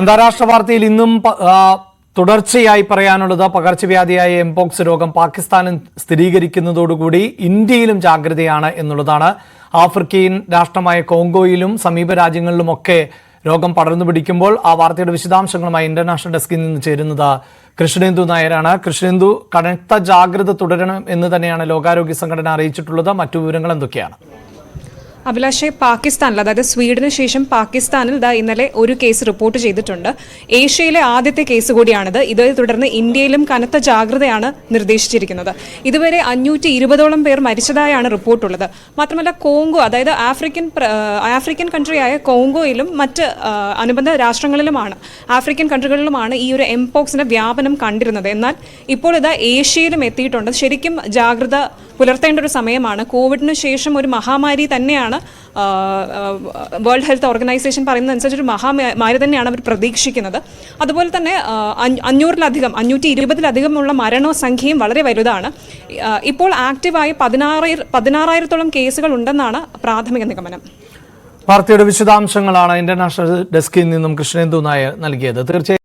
അന്താരാഷ്ട്ര വാർത്തയിൽ ഇന്നും തുടർച്ചയായി പറയാനുള്ളത് പകർച്ചവ്യാധിയായ എംപോക്സ് രോഗം പാകിസ്ഥാനിൽ സ്ഥിരീകരിക്കുന്നതോടുകൂടി ഇന്ത്യയിലും ജാഗ്രതയാണ് എന്നുള്ളതാണ്. ആഫ്രിക്കൻ രാഷ്ട്രമായ കോങ്കോയിലും സമീപ രാജ്യങ്ങളിലുമൊക്കെ രോഗം പടർന്നു പിടിക്കുമ്പോൾ ആ വാർത്തയുടെ വിശദാംശങ്ങളുമായി ഇന്റർനാഷണൽ ഡെസ്കിൽ നിന്ന് ചേരുന്നത് കൃഷ്ണേന്ദു നായരാണ്. കൃഷ്ണേന്ദു, കനത്ത ജാഗ്രത തുടരണം എന്ന് തന്നെയാണ് ലോകാരോഗ്യ സംഘടന അറിയിച്ചിട്ടുള്ളത്. മറ്റു വിവരങ്ങൾ എന്തൊക്കെയാണ്? അഭിലാഷെ, പാകിസ്ഥാനിൽ, അതായത് സ്വീഡന് ശേഷം പാകിസ്ഥാനിൽ ഇന്നലെ ഒരു കേസ് റിപ്പോർട്ട് ചെയ്തിട്ടുണ്ട്. ഏഷ്യയിലെ ആദ്യത്തെ കേസ് കൂടിയാണിത്. ഇതേ തുടർന്ന് ഇന്ത്യയിലും കനത്ത ജാഗ്രതയാണ് നിർദ്ദേശിച്ചിരിക്കുന്നത്. ഇതുവരെ 520ഓളം പേർ മരിച്ചതായാണ് റിപ്പോർട്ടുള്ളത്. മാത്രമല്ല കോങ്കോ, അതായത് ആഫ്രിക്കൻ കൺട്രിയായ കോങ്കോയിലും മറ്റ് അനുബന്ധ രാഷ്ട്രങ്ങളിലുമാണ്, ആഫ്രിക്കൻ കൺട്രികളിലുമാണ് ഈ ഒരു എംപോക്സിന്റെ വ്യാപനം കണ്ടിരുന്നത്. എന്നാൽ ഇപ്പോൾ ഏഷ്യയിലും എത്തിയിട്ടുണ്ട്. ശരിക്കും ജാഗ്രത പുലർത്തേണ്ട ഒരു സമയമാണ്. കോവിഡിന് ശേഷം ഒരു മഹാമാരി തന്നെയാണ് വേൾഡ് ഹെൽത്ത് ഓർഗനൈസേഷൻ പറയുന്നതനുസരിച്ച് ഒരു മഹാമാരി തന്നെയാണ് അവർ പ്രതീക്ഷിക്കുന്നത്. അതുപോലെ തന്നെ 520-520 മരണസംഖ്യയും വളരെ വലുതാണ്. ഇപ്പോൾ ആക്റ്റീവായി 16,000-ഓളം കേസുകൾ ഉണ്ടെന്നാണ് പ്രാഥമിക നിഗമനം. വാർത്തയുടെ വിശദാംശങ്ങളാണ് ഇന്റർനാഷണൽ ഡെസ്കിൽ നിന്നും കൃഷ്ണേന്ദു നായർ നൽകിയത്. തീർച്ചയായും